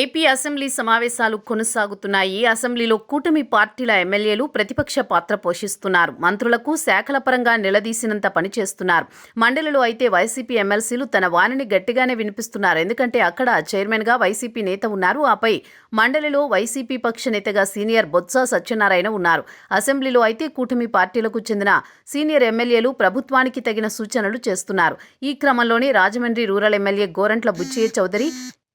AP assembly సమావేశాలు కొనసాగుతున్నాయి. అసెంబ్లీలో కూటమి పార్టీల ఎమ్మెల్యేలు ప్రతిపక్ష పాత్ర పోషిస్తున్నారు. మంత్రులకు శాఖల పరంగా నిలదీసినంత పనిచేస్తున్నారు. మండలిలో అయితే వైసీపీ ఎమ్మెల్సీలు తన వాణిని గట్టిగానే వినిపిస్తున్నారు. ఎందుకంటే అక్కడ చైర్మన్గా వైసీపీ నేత ఉన్నారు. ఆపై మండలిలో వైసీపీ పక్ష నేతగా సీనియర్ బొత్స సత్యనారాయణ ఉన్నారు. అసెంబ్లీలో అయితే కూటమి పార్టీలకు చెందిన సీనియర్ ఎమ్మెల్యేలు ప్రభుత్వానికి తగిన సూచనలు చేస్తున్నారు. ఈ క్రమంలోనే రాజమండ్రి రూరల్ ఎమ్మెల్యే గోరంట్ల బుచ్చయ్య చౌదరి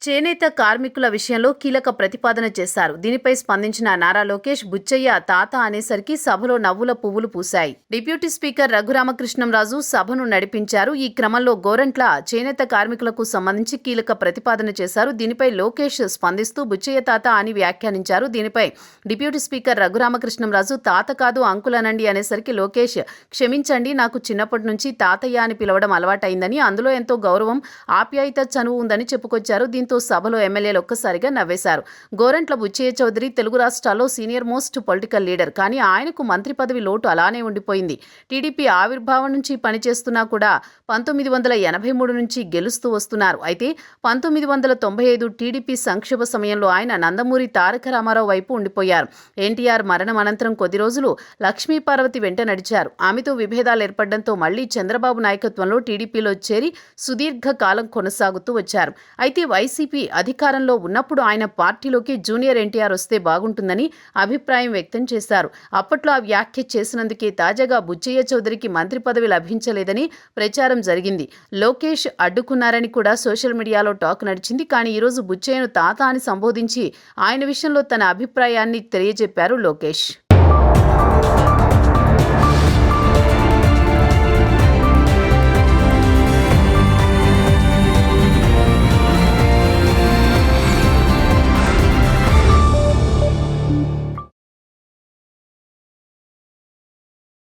చేనేత కార్మికుల విషయంలో కీలక ప్రతిపాదన చేశారు. దీనిపై స్పందించిన నారా లోకేష్ బుచ్చయ్య తాత అనేసరికి సభలో నవ్వుల పువ్వులు పూశాయి. డిప్యూటీ స్పీకర్ రఘురామకృష్ణంరాజు సభను నడిపించారు. ఈ క్రమంలో గోరంట్ల చేనేత కార్మికులకు సంబంధించి కీలక ప్రతిపాదన చేశారు. దీనిపై లోకేష్ స్పందిస్తూ బుచ్చయ్య తాత అని వ్యాఖ్యానించారు. దీనిపై డిప్యూటీ స్పీకర్ రఘురామకృష్ణంరాజు తాత కాదు అంకుల్ అనండి అనేసరికి లోకేష్ క్షమించండి, నాకు చిన్నప్పటి నుంచి తాతయ్య అని పిలవడం అలవాటైందని, అందులో ఎంతో గౌరవం ఆప్యాయత చనువు ఉందని చెప్పుకొచ్చారు. దీంతో సభలో ఎమ్మెల్యేలు ఒక్కసారిగా నవ్వేశారు. గోరంట్ల బుచ్చయ్య చౌదరి తెలుగు రాష్ట్రాల్లో సీనియర్ మోస్ట్ పొలిటికల్ లీడర్. కానీ ఆయనకు మంత్రి పదవి లోటు అలానే ఉండిపోయింది. టీడీపీ ఆవిర్భావం నుంచి పనిచేస్తున్నా కూడా 1983 నుంచి గెలుస్తూ వస్తున్నారు. అయితే 1995 టీడీపీ సంక్షోభ సమయంలో ఆయన నందమూరి తారక రామారావు వైపు ఉండిపోయారు. ఎన్టీఆర్ మరణం అనంతరం కొద్ది రోజులు లక్ష్మీపార్వతి వెంట నడిచారు. ఆమెతో విభేదాలు ఏర్పడడంతో మళ్లీ చంద్రబాబు నాయకత్వంలో టీడీపీలో చేరి సుదీర్ఘ కాలం కొనసాగుతూ వచ్చారు. అయితే వైసీపీ అధికారంలో ఉన్నప్పుడు ఆయన పార్టీలోకి జూనియర్ ఎన్టీఆర్ వస్తే బాగుంటుందని అభిప్రాయం వ్యక్తం చేశారు. అప్పట్లో ఆ వ్యాఖ్య చేసినందుకే తాజాగా బుచ్చయ్య చౌదరికి మంత్రి పదవి లభించలేదని ప్రచారం జరిగింది. లోకేష్ అడ్డుకున్నారని కూడా సోషల్ మీడియాలో టాక్ నడిచింది. కానీ ఈరోజు బుచ్చయ్యను తాత అని సంబోధించి ఆయన విషయంలో తన అభిప్రాయాన్ని తెలియజెప్పారు లోకేష్.